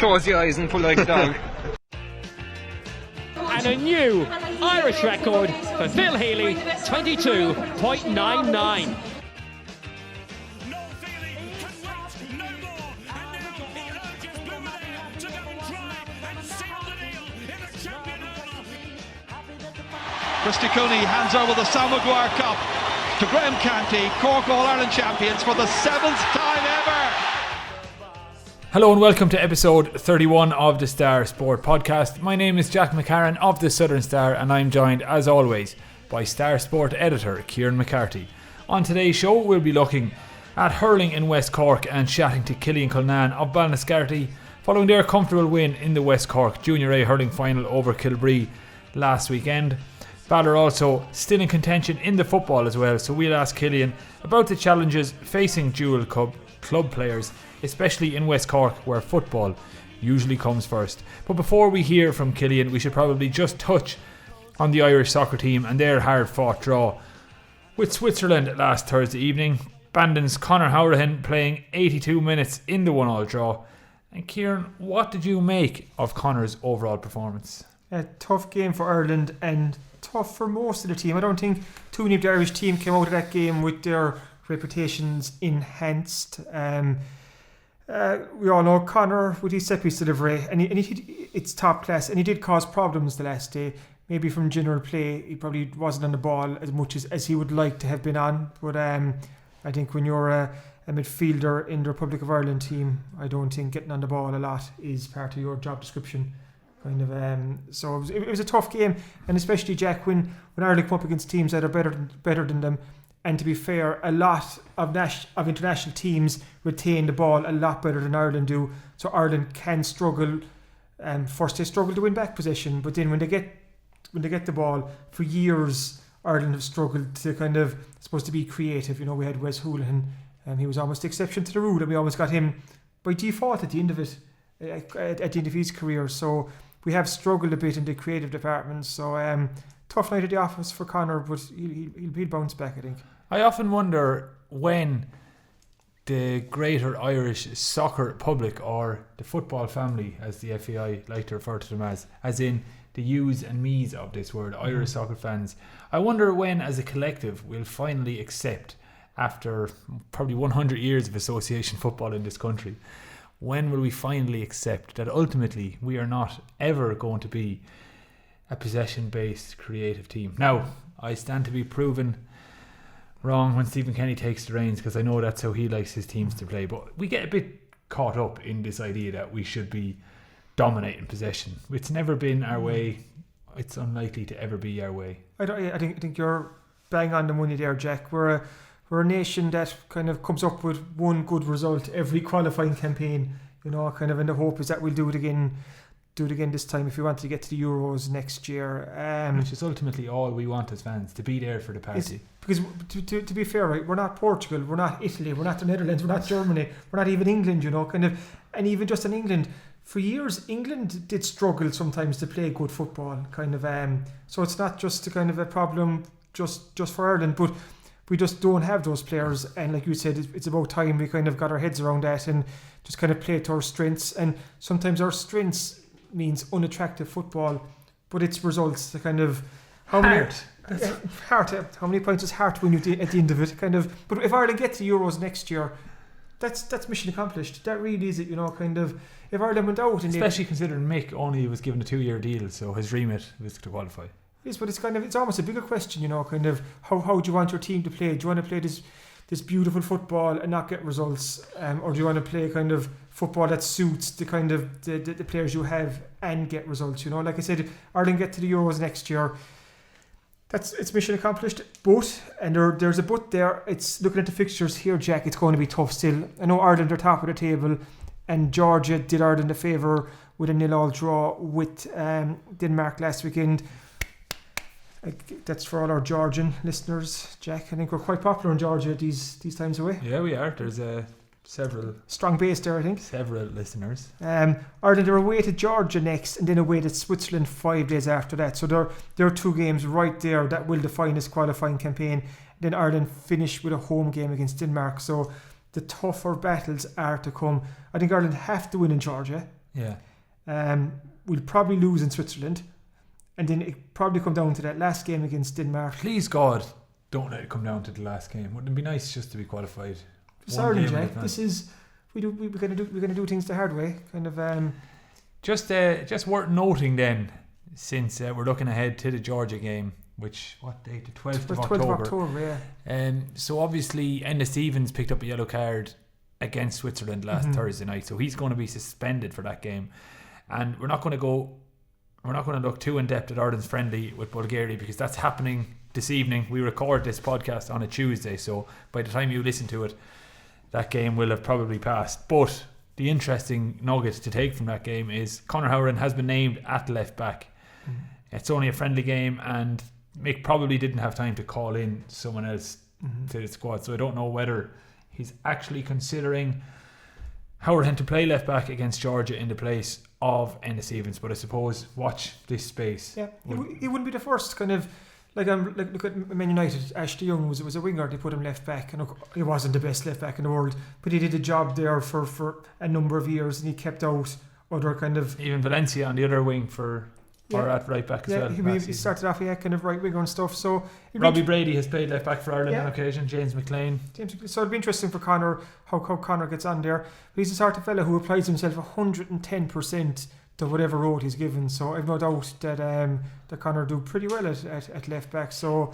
close your eyes and pull like a dog. And a new Irish record for Phil Healy, 22.99. Christy Cooney hands over the Sam Maguire Cup to Graham Canty, Cork All-Ireland champions for the 7th time ever. Hello and welcome to episode 31 of the Star Sport Podcast. My name is Jack McCarran of the Southern Star and I'm joined as always by Star Sport editor Kieran McCarthy. On today's show we'll be looking at hurling in West Cork and chatting to Cillian Cullinane of Ballinascarthy following their comfortable win in the West Cork Junior A hurling final over Kilbree last weekend. Ballor also still in contention in the football as well, so we'll ask Cillian about the challenges facing dual club players, especially in West Cork where football usually comes first. But before we hear from Cillian, we should probably just touch on the Irish soccer team and their hard fought draw with Switzerland last Thursday evening. Bandon's Conor Hourihane playing 82 minutes in the 1-1 draw. And Kieran, what did you make of Conor's overall performance? A tough game for Ireland and tough for most of the team. I don't think too many of the Irish team came out of that game with their reputations enhanced. We all know Conor with his set piece delivery, and it's top class, and he did cause problems the last day. Maybe from general play, he probably wasn't on the ball as much as he would like to have been on. But I think when you're a midfielder in the Republic of Ireland team, I don't think getting on the ball a lot is part of your job description. So it was a tough game, and especially Jack when Ireland come up against teams that are better than them. And to be fair, a lot of international teams retain the ball a lot better than Ireland do. So Ireland can struggle. First they struggle to win back possession, but then when they get the ball, for years Ireland have struggled to supposed to be creative. You know, we had Wes Houlihan, and he was almost the exception to the rule, and we almost got him by default at the end of it, at the end of his career. So we have struggled a bit in the creative department. So tough night at the office for Conor, but he'll bounce back, I think. I often wonder when the greater Irish soccer public, or the football family as the FAI like to refer to them as in the yous and me's of this word, Irish soccer fans, I wonder when as a collective we'll finally accept, after probably 100 years of association football in this country, when will we finally accept that ultimately we are not ever going to be a possession-based creative team? Now, I stand to be proven wrong when Stephen Kenny takes the reins, because I know that's how he likes his teams to play, but we get a bit caught up in this idea that we should be dominating possession. It's never been our way. It's unlikely to ever be our way. I think you're bang on the money there, Jack. We're a nation that kind of comes up with one good result every qualifying campaign, you know, and the hope is that we'll do it again this time if we want to get to the Euros next year. Which is ultimately all we want as fans, to be there for the party. Because to be fair, right, we're not Portugal, we're not Italy, we're not the Netherlands, we're not Germany, we're not even England, you know, and even just in England, for years England did struggle sometimes to play good football, so it's not just a problem just for Ireland, but we just don't have those players, and like you said, it's about time we got our heads around that and just play to our strengths. And sometimes our strengths means unattractive football, but it's results to how many points is Hart win you at the end of it, But if Ireland get to the Euros next year, that's mission accomplished. That really is it, you know, if Ireland went out, and especially considering Mick only was given a 2-year deal, so his remit was to qualify. Yes, but it's almost a bigger question, you know, how do you want your team to play? Do you want to play this beautiful football and not get results, or do you want to play football that suits the the players you have and get results? You know, like I said, if Ireland get to the Euros next year, it's mission accomplished. But, and there's a but there. It's looking at the fixtures here, Jack. It's going to be tough still. I know Ireland are top of the table, and Georgia did Ireland a favour with a 0-0 draw with Denmark last weekend. That's for all our Georgian listeners, Jack. I think we're quite popular in Georgia these times away. Yeah, we are. There's several strong base there, I think. Several listeners. Ireland are away to Georgia next, and then away to Switzerland 5 days after that. So there are 2 games right there that will define this qualifying campaign. Then Ireland finish with a home game against Denmark. So the tougher battles are to come. I think Ireland have to win in Georgia. Yeah. We'll probably lose in Switzerland, and then it probably come down to that last game against Denmark. Please God, don't let it come down to the last game. Wouldn't it be nice just to be qualified? It's Ireland, Jack. This is we're gonna do things the hard way, kind of. Just worth noting then, since we're looking ahead to the Georgia game, which what date? The 12th of October. Yeah. So obviously, Enda Stevens picked up a yellow card against Switzerland last Thursday night, so he's going to be suspended for that game. And we're not going to look too in depth at Ireland's friendly with Bulgaria, because that's happening this evening. We record this podcast on a Tuesday, so by the time you listen to it, that game will have probably passed. But the interesting nugget to take from that game is Conor Hourihane has been named at left back. It's only a friendly game, and Mick probably didn't have time to call in someone else to the squad, so I don't know whether he's actually considering Hourihane to play left back against Georgia in the place of Enda Stevens. But I suppose watch this space. Yeah, he wouldn't be the first kind of like look at Man United. Ashley Young was a winger. They put him left back, and look, he wasn't the best left back in the world, but he did a job there for a number of years, and he kept out other kind of, even Valencia on the other wing or at right back as well. He started off kind of right winger and stuff. So Robbie Brady has played left back for Ireland on occasion. James McLean. So it'll be interesting for Conor how Conor gets on there. But he's the sort of fella who applies himself 110% to whatever role he's given. So I've no doubt that Conor do pretty well at left back. So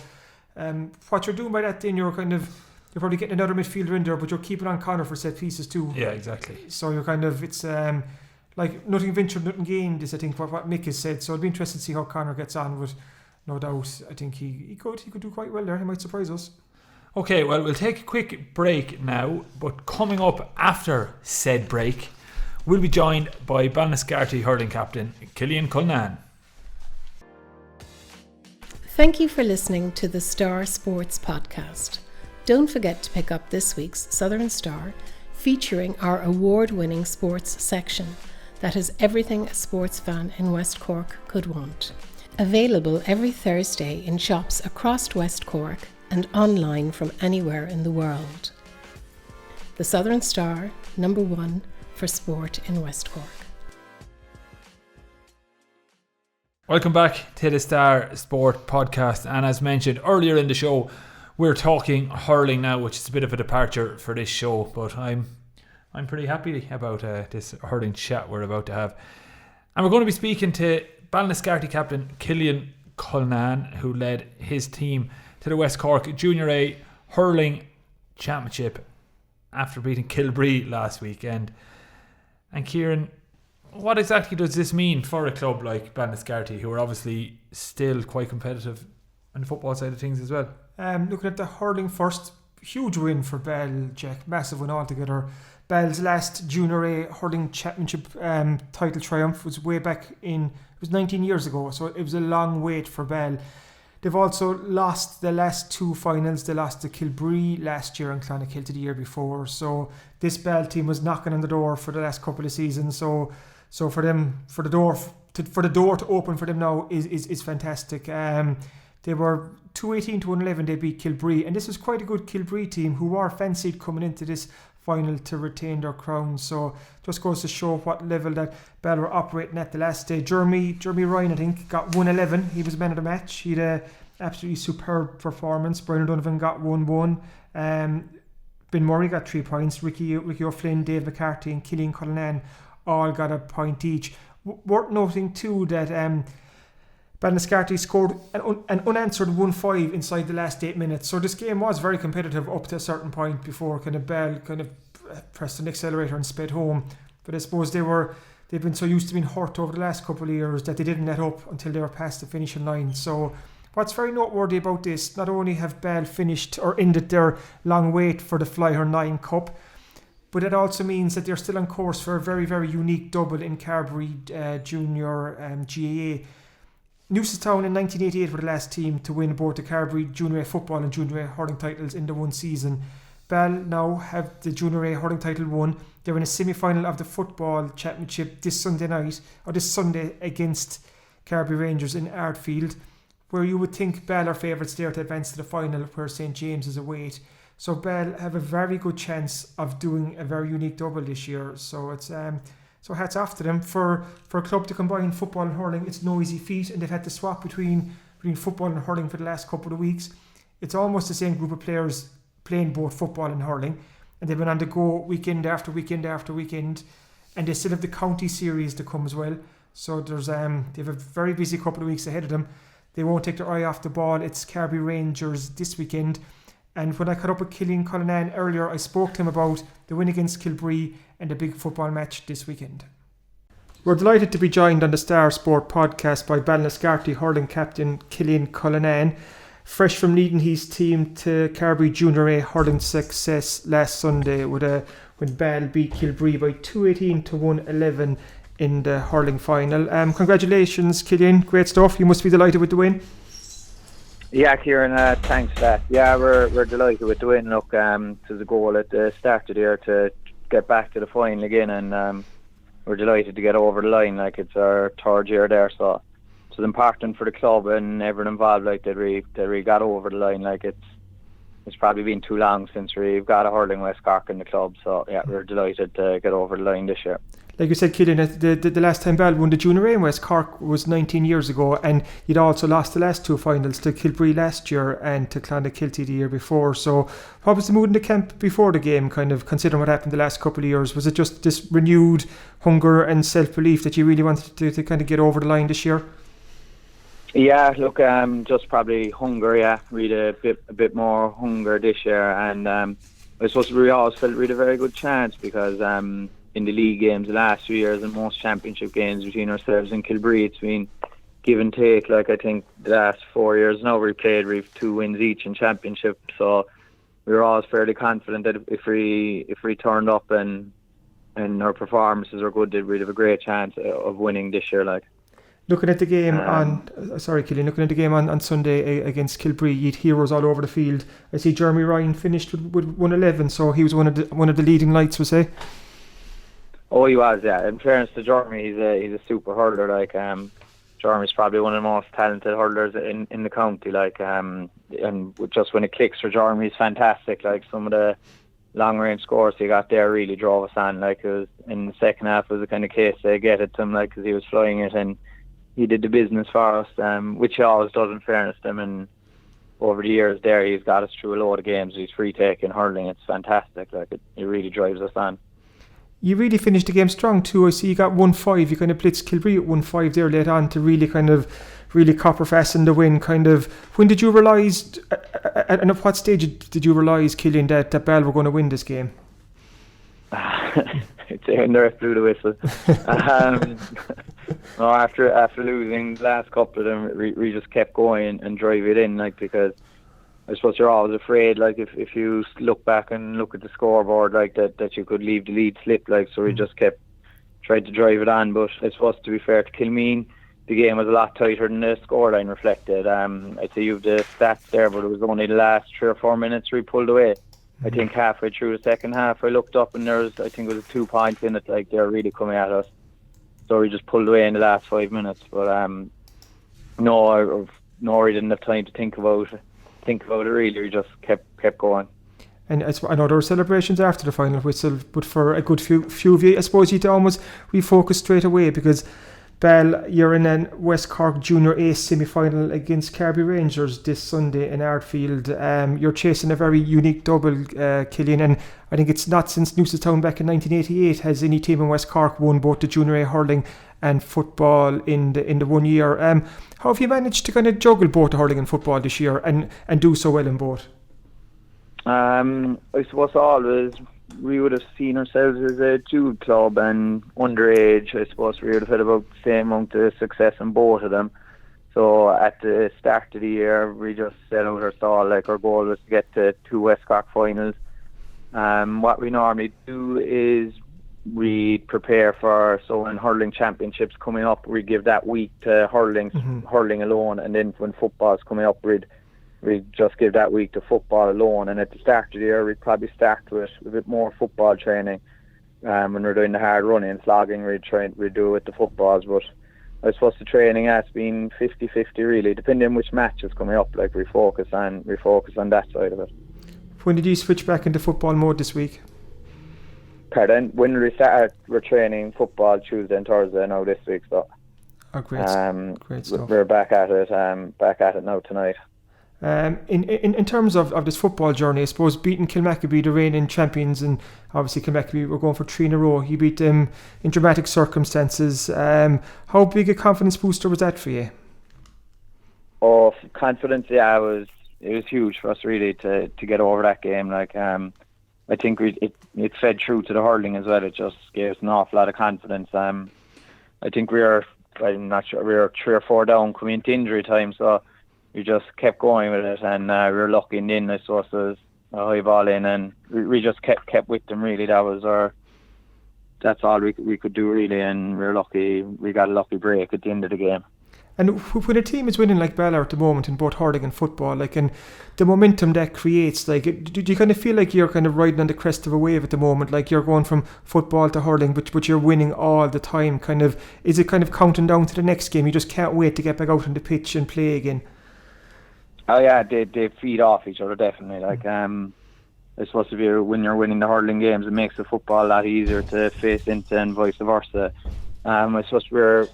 what you're doing by that, then you're probably getting another midfielder in there, but you're keeping on Conor for set pieces too. Yeah, exactly. So you're it's like nothing ventured, nothing gained is I think what Mick has said. So it'll be interesting to see how Conor gets on. But no doubt, I think he could do quite well there. He might surprise us. Okay, well, we'll take a quick break now, but coming up after said break, we'll be joined by Ballinascarthy hurling captain Cillian Cullinane. Thank you for listening to the Star Sports Podcast. Don't forget to pick up this week's Southern Star, featuring our award-winning sports section that has everything a sports fan in West Cork could want. Available every Thursday in shops across West Cork and online from anywhere in the world. The Southern Star, number one for sport in West Cork. Welcome back to the Star Sport Podcast, and as mentioned earlier in the show, we're talking hurling now, which is a bit of a departure for this show, but I'm pretty happy about this hurling chat we're about to have. And we're going to be speaking to Ballinascarthy captain Cillian Cullinane, who led his team to the West Cork Junior A Hurling Championship after beating Kilbree last weekend. And Kieran, what exactly does this mean for a club like Ballinascarthy, who are obviously still quite competitive on the football side of things as well? Looking at the hurling first, huge win for Bell, Jack, massive win altogether. Bell's last Junior A Hurling Championship title triumph was way back it was 19 years ago, so it was a long wait for Bell. They've also lost the last two finals. They lost to Kilbree last year and Clonakilty the year before. So this Bell team was knocking on the door for the last couple of seasons. So for them, for the door to open for them now is fantastic. They were 218 to 111. They beat Kilbree, and this was quite a good Kilbree team who are fancied coming into this final to retain their crown. So just goes to show what level that Bell were operating at the last day. Jeremy Ryan, I think, got 111. He was man of the match. He had a absolutely superb performance. Brian O'Donovan got 1-1. Ben Murray got 3 points. Ricky O'Flynn, Dave McCarthy and Cillian Cullinane all got a point each. Worth noting too that Ballinascarthy scored an unanswered 1-5 inside the last 8 minutes. So this game was very competitive up to a certain point before Bell pressed an accelerator and sped home. But I suppose they've been so used to being hurt over the last couple of years that they didn't let up until they were past the finishing line. So what's very noteworthy about this, not only have Bell finished or ended their long wait for the Flyer 9 Cup, but it also means that they're still on course for a very, very unique double in Kilbree Junior GAA. Newcestown in 1988 were the last team to win both the Kilbree Junior A football and Junior A hurling titles in the one season. Bell now have the Junior A hurling title won. They're in a semi-final of the football championship this Sunday against Kilbree Rangers in Ardfield, where you would think Bell are favourites there to advance to the final, where St James is away. So Bell have a very good chance of doing a very unique double this year. So it's So hats off to them for a club to combine football and hurling. It's no easy feat, and they've had to swap between football and hurling for the last couple of weeks. It's almost the same group of players playing both football and hurling, and they've been on the go weekend after weekend after weekend, and they still have the county series to come as well. So there's they have a very busy couple of weeks ahead of them. They won't take their eye off the ball. It's Kilbree Rangers this weekend. And when I caught up with Cillian Cullinane earlier, I spoke to him about the win against Kilbree and the big football match this weekend. We're delighted to be joined on the Star Sport podcast by Ballinascarthy hurling captain Cillian Cullinane. Fresh from leading his team to Conor Junior A hurling success last Sunday when Ball beat Kilbree by 218 to 111 in the hurling final. Congratulations, Cillian. Great stuff. You must be delighted with the win. Yeah, Kieran, thanks for that. Yeah, we're delighted with the win. Look, to the goal at the start of the year to get back to the final again, and we're delighted to get over the line. Like, it's our third year there, so it's important for the club and everyone involved. Like, that we got over the line. Like, it's probably been too long since we've got a hurling West Cork in the club. So yeah, we're delighted to get over the line this year. Like you said, Cillian, the last time Ball won the Junior A in West Cork was 19 years ago, and you'd also lost the last two finals to Kilbree last year and to Clonakilty the year before. So what was the mood in the camp before the game, kind of considering what happened the last couple of years? Was it just this renewed hunger and self-belief that you really wanted to kind of get over the line this year? Yeah, look, just probably hunger, yeah. We had a bit more hunger this year, and I suppose we always felt we had a very good chance because in the league games the last 2 years and most championship games between ourselves and Kilbree, it's been give and take. Like, I think the last 4 years now we've 2 wins each in championship, so we were always fairly confident that if we turned up and our performances are good, that we'd have a great chance of winning this year. Like, looking at the game looking at the game on Sunday against Kilbree, you'd heroes all over the field. I see Jeremy Ryan finished with 111, so he was one of the leading lights, was he? Oh, he was, yeah. In fairness to Jeremy, he's a super hurler. Like, Jeremy's probably one of the most talented hurlers in the county. Like, and just when it clicks for Jeremy, he's fantastic. Like, some of the long range scores he got there really drove us on. Like, it was, in the second half, it was the kind of case they get it to him, like, because he was flying it and he did the business for us, which he always does, in fairness to him. And over the years there, he's got us through a load of games. He's free taking hurling. It's fantastic. Like, it really drives us on. You really finished the game strong too. I see you got 1-5. You kind of blitzed Kilbree at 1-5 there late on to really copper fasten the win. Kind of, when did you realise, and at what stage did you realise, Cillian, that Ball were going to win this game? It's in there, blew the whistle. No, after losing the last couple of them, we just kept going and drive it in, like, because I suppose you're always afraid, like, if you look back and look at the scoreboard, like, that you could leave the lead slip, like, so we just tried to drive it on. But I suppose, to be fair to Kilmeen, the game was a lot tighter than the scoreline reflected. I'd say you've the stats there, but it was only the last 3 or 4 minutes we pulled away. I think halfway through the second half, I looked up and I think it was 2 points in it, like, they were really coming at us. So we just pulled away in the last 5 minutes. But no, we didn't have time to think about it really. We just kept going. And I know there were celebrations after the final whistle, but for a good few of you, I suppose you'd almost refocus straight away, because Ball, you're in a West Cork Junior A semi-final against Kilbree Rangers this Sunday in Ardfield. You're chasing a very unique double, Cillian, and I think it's not since Newcestown back in 1988 has any team in West Cork won both the Junior A hurling and football in the 1 year. How have you managed to kind of juggle both the hurling and football this year and do so well in both? I suppose always we would have seen ourselves as a dual club, and underage, I suppose we would have had about the same amount of success in both of them. So at the start of the year, we just set out our stall. Like, our goal was to get to 2 West Cork finals. What we normally do is we prepare so when hurling championships coming up, we give that week to hurling alone, and then when football's coming up, we'd just give that week to football alone. And at the start of the year, we'd probably start with a bit more football training. When we're doing the hard running and slogging, we'd do it with the footballs. But I suppose the training has been 50-50 really, depending on which match is coming up. Like, we focus on that side of it. When did you switch back into football mode this week? Pardon, when we start, we're training football Tuesday and Thursday now this week, so Great stuff. We're back at it now tonight. In terms of this football journey, I suppose beating Kilmackabee, the reigning champions, and obviously Kilmackabee were going for 3 in a row. You beat them in dramatic circumstances. How big a confidence booster was that for you? Oh, confidence, yeah, it was huge for us really to get over that game. Like, I think it fed through to the hurling as well. It just gave us an awful lot of confidence. I think I'm not sure, we were 3 or 4 down coming into injury time, so we just kept going with it, and we were lucky in the end. I suppose there was a high ball in, and we just kept with them really. That's all we could do really, and we were lucky. We got a lucky break at the end of the game. And when a team is winning like Ballard at the moment in both hurling and football, and the momentum that creates, do you kind of feel like you're kind of riding on the crest of a wave at the moment? Like you're going from football to hurling, but you're winning all the time. Is it kind of counting down to the next game? You just can't wait to get back out on the pitch and play again. Oh yeah, they feed off each other definitely. It's supposed to be when you're winning the hurling games, it makes the football a lot easier to face into, and vice versa. I suppose we're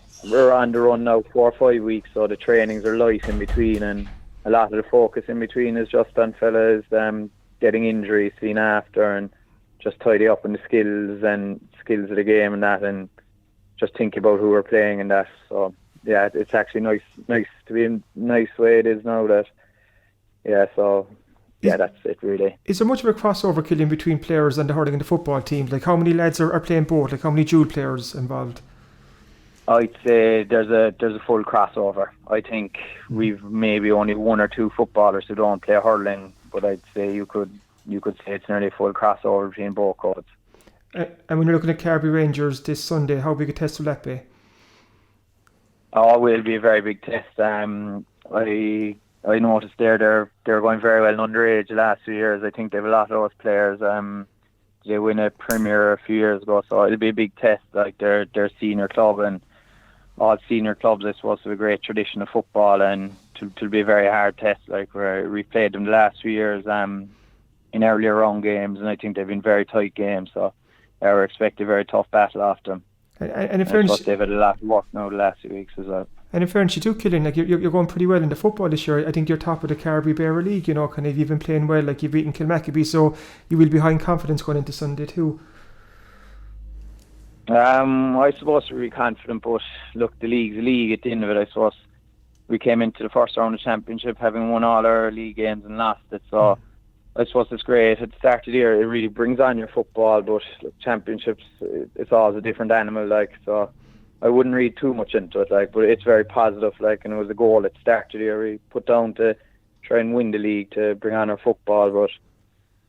on the run now 4 or 5 weeks, so the trainings are light in between, and a lot of the focus in between is just on fellas getting injuries seen after, and just tidy up on the skills of the game and that, and just think about who we're playing and that. So yeah, it's actually nice to be in nice way it is now that. Yeah, so yeah, that's it really. Is there much of a crossover, Cillian, between players and the hurling and the football team? Like how many lads are playing both? Like how many dual players involved? I'd say there's a full crossover. I think we've maybe only 1 or 2 footballers who don't play hurling, but I'd say you could say it's nearly a full crossover between both codes. And when you're looking at Kilbree Rangers this Sunday, how big a test will that be? Oh, it will be a very big test. I noticed they're going very well in underage the last few years. I think they have a lot of those players. They win a Premier a few years ago, so it'll be a big test. Like their senior club, and all senior clubs, I suppose, have a great tradition of football, and it'll be a very hard test. Like we played them the last few years in earlier round games, and I think they've been very tight games. So we're expecting a very tough battle off them. And in fairness, they've had a lot of work now the last few weeks as well. And in fairness, you do, Cillian, like you're going pretty well in the football this year. I think you're top of the Kilbree Beara League, you've been playing well, like you've beaten Kilmackabee, so you will be high in confidence going into Sunday too. I suppose we're really confident, but look, the league's a league at the end of it. I suppose we came into the first round of the championship having won all our league games and lost it, so I suppose it's great. At the start of the year, it really brings on your football, but look, championships, it's always a different animal, so I wouldn't read too much into it, but it's very positive, and it was a goal at the start of the year we put down to try and win the league, to bring on our football, but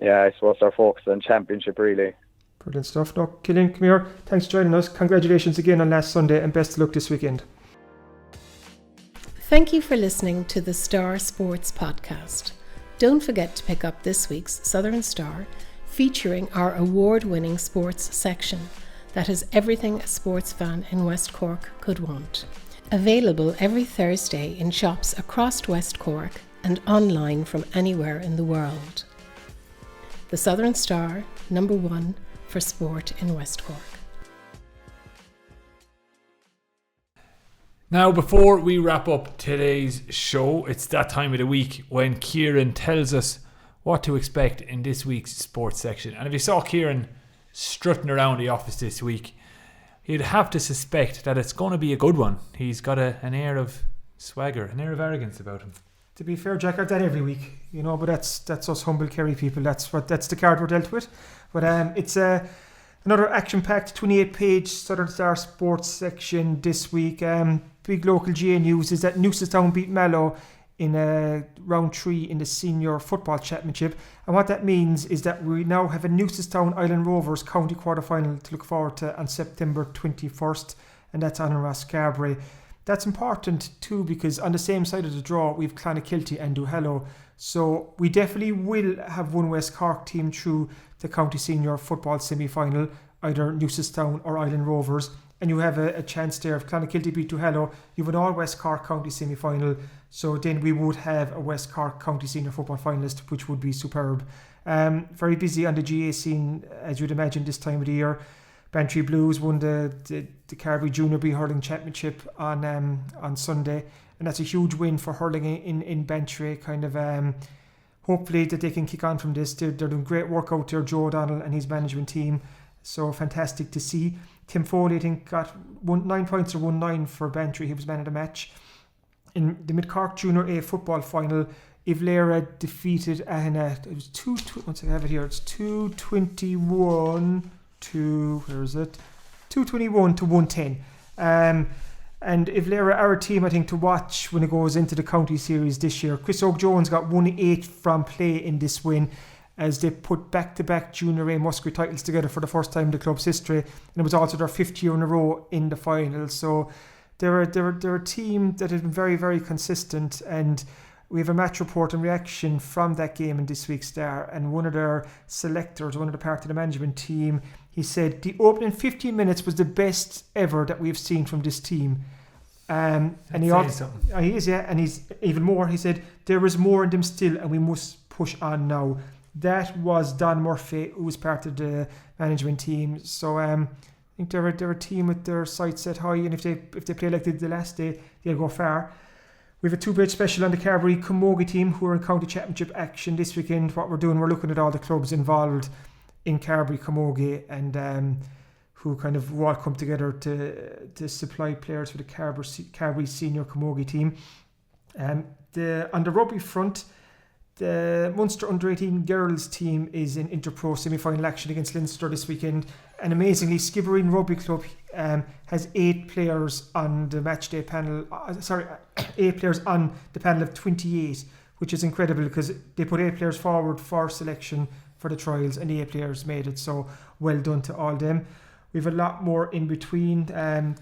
yeah, I suppose our focus on championship really. Brilliant stuff. No, Cillian, come here. Thanks for joining us. Congratulations again on last Sunday, and best of luck this weekend. Thank you for listening to the Star Sports Podcast. Don't forget to pick up this week's Southern Star, featuring our award-winning sports section that has everything a sports fan in West Cork could want. Available every Thursday in shops across West Cork and online from anywhere in the world. The Southern Star, #1 for sport in West Cork. Now, before we wrap up today's show, it's that time of the week when Kieran tells us what to expect in this week's sports section. And if you saw Kieran strutting around the office this week, you'd have to suspect that it's going to be a good one. He's got an air of swagger, an air of arrogance about him. To be fair, Jack, I've that every week, but that's us humble Kerry people. That's the card we're dealt with. But it's another action-packed 28-page Southern Star Sports section this week. Big local GA news is that Newcestown beat Mallow in round 3 in the Senior Football Championship, and what that means is that we now have a Newcestown Island Rovers county quarter-final to look forward to on September 21st, and that's on Ballinascarthy. That's important too, because on the same side of the draw we've Clonakilty and Duhallow, so we definitely will have one West Cork team through the county senior football semi-final, either Newcestown or Island Rovers. And you have a chance there. If Clonakilty beat Duhallow, you have an all-West Cork County semi-final. So then we would have a West Cork County Senior Football finalist, which would be superb. Very busy on the GA scene, as you'd imagine, this time of the year. Bantry Blues won the Kilbree Junior B Hurling Championship on Sunday, and that's a huge win for hurling in Bantry. Kind of hopefully that they can kick on from this. They're doing great work out there, Joe O'Donnell and his management team. So fantastic to see. Tim Foley, I think, got 9 points or 1-9 for Bantry. He was man of the match. In the Mid Cork Junior A football final, Ivlera defeated Ahana. It was 221 to 110. And Ivlera, our team, I think, to watch when it goes into the county series this year. Chris O'Jones got 1-8 from play in this win, as they put back-to-back Junior A Musgrave titles together for the first time in the club's history, and it was also their 5th year in a row in the final. So they're a team that has been very, very consistent, and we have a match report and reaction from that game in this week's Star, and one of their selectors, one of the part of the management team, he said the opening 15 minutes was the best ever that we've seen from this team. And he also, he is, yeah, and he's even more. He said there is more in them still, and we must push on now. That was Don Murphy, who was part of the management team. So I think they're a team with their sights set high, and if they play like they did the last day, they'll go far. We have a 2-bridge special on the Kilbree Camogie team, who are in county championship action this weekend. What we're doing, we're looking at all the clubs involved in Kilbree Camogie, and who kind of all come together to supply players for the Kilbree senior Camogie team. On the rugby front, the Munster Under-18 girls team is in Interpro semi-final action against Leinster this weekend. And amazingly, Skibbereen Rugby Club has 8 players on the matchday panel. 8 players on the panel of 28, which is incredible because they put 8 players forward for selection for the trials, and 8 players made it. So well done to all them. We have a lot more in between.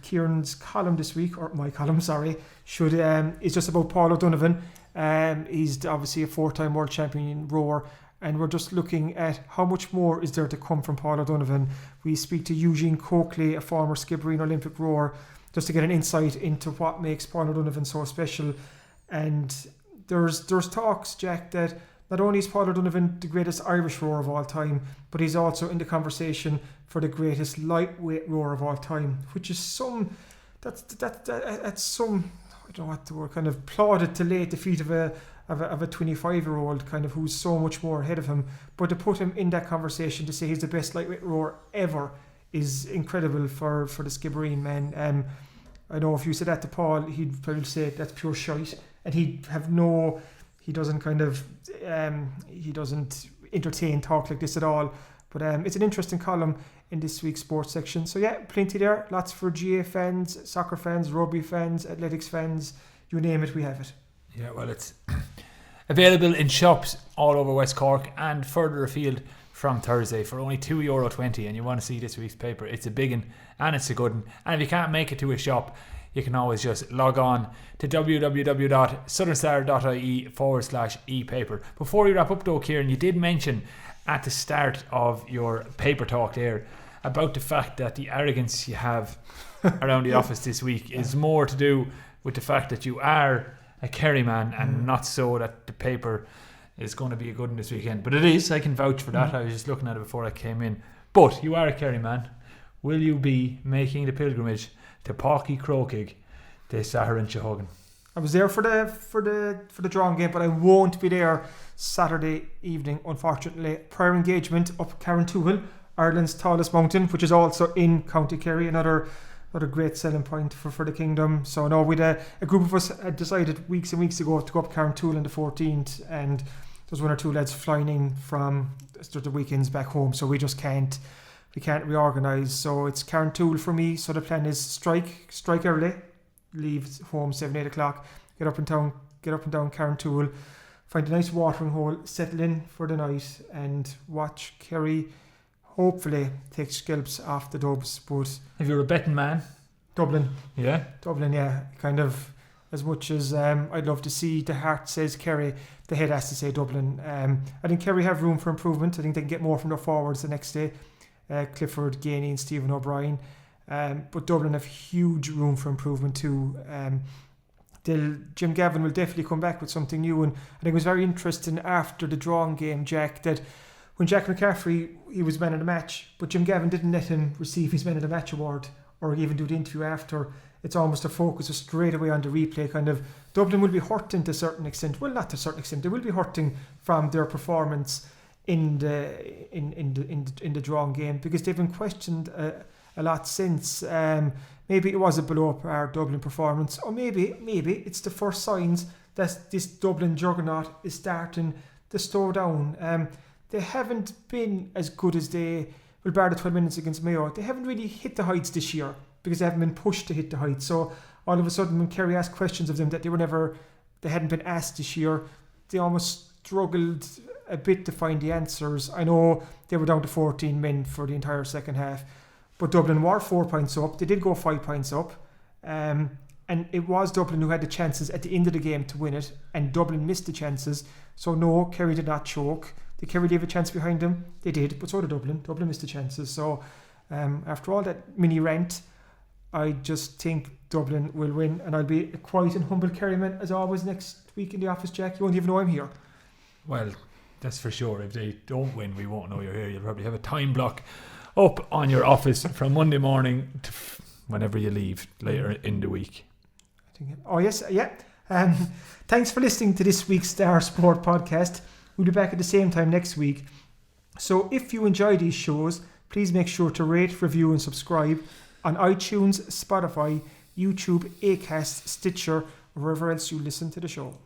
Kieran's column this week, or my column, sorry, is just about Paul O'Donovan. He's obviously a 4-time world champion rower, and we're just looking at how much more is there to come from Paul O'Donovan. We speak to Eugene Coakley, a former Skibbereen Olympic rower, just to get an insight into what makes Paul O'Donovan so special. And there's talks, Jack, that not only is Paul O'Donovan the greatest Irish rower of all time, but he's also in the conversation for the greatest lightweight rower of all time, which is that's some, I don't know what the word, kind of plaudit to lay at the feet of a 25-year-old, kind of, who's so much more ahead of him. But to put him in that conversation, to say he's the best lightweight rower ever, is incredible for the Skibbereen men. I know if you said that to Paul, he'd probably say that's pure shite, and he doesn't entertain talk like this at all. But it's an interesting column in this week's sports section. So yeah, plenty there. Lots for GA fans, soccer fans, rugby fans, athletics fans. You name it, we have it. Yeah, well, it's available in shops all over West Cork and further afield from Thursday for only €2.20. And you want to see this week's paper, it's a big one and it's a good one. And if you can't make it to a shop, you can always just log on to www.thesouthernstarTV/e-paper. Before we wrap up though, Kieran, you did mention at the start of your paper talk there about the fact that the arrogance you have around the office this week is more to do with the fact that you are a Kerry man and not so that the paper is going to be a good one this weekend. But it is, I can vouch for that. I was just looking at it before I came in. But you are a Kerry man. Will you be making the pilgrimage to Páirc Croquig this Saturday in Chehogan? I was there for the drawing game, but I won't be there Saturday evening, unfortunately. Prior engagement up Carrantoohil, Ireland's tallest mountain, which is also in County Kerry, another great selling point for the kingdom. So no, a group of us had decided weeks and weeks ago to go up Carrantoohil on the 14th, and there's one or two lads flying in from the weekends back home, so we can't reorganise. So it's Carrantoohil for me. So the plan is strike early, leave home 7-8 o'clock, get up and down Carrantoohil, find a nice watering hole, settle in for the night, and watch Kerry hopefully take scalps off the Dubs. But if you're a betting man, Dublin, yeah, kind of. As much as I'd love to see the heart says Kerry, the head has to say Dublin. I think Kerry have room for improvement. I think they can get more from their forwards the next day, Clifford, Gainey and Stephen O'Brien. But Dublin have huge room for improvement too. Jim Gavin will definitely come back with something new, and I think it was very interesting after the drawing game, Jack, that when Jack McCaffrey, he was man of the match, but Jim Gavin didn't let him receive his man of the match award or even do the interview after. It's almost a focus straight away on the replay. Kind of Dublin will be hurting to a certain extent. Well, not to a certain extent. They will be hurting from their performance in the drawn game because they've been questioned a lot since. Maybe it was a below par Dublin performance, or maybe it's the first signs that this Dublin juggernaut is starting to slow down. They haven't been as good as they will, bar the 12 minutes against Mayo. They haven't really hit the heights this year because they haven't been pushed to hit the heights. So all of a sudden, when Kerry asked questions of them that they hadn't been asked this year, they almost struggled a bit to find the answers. I know they were down to 14 men for the entire second half, but Dublin were 4 points up. They did go 5 points up. And it was Dublin who had the chances at the end of the game to win it, and Dublin missed the chances. So no, Kerry did not choke. Did Kerry leave a chance behind them? They did, but so did Dublin. Dublin missed the chances. So after all that mini rant, I just think Dublin will win, and I'll be a quiet and humble Kerryman as always next week in the office, Jack. You won't even know I'm here. Well, that's for sure. If they don't win, we won't know you're here. You'll probably have a time block up on your office from Monday morning to whenever you leave later in the week. Oh yes, yeah. Thanks for listening to this week's Star Sport podcast. We'll be back at the same time next week. So if you enjoy these shows, please make sure to rate, review and subscribe on iTunes, Spotify, YouTube, Acast, Stitcher, or wherever else you listen to the show.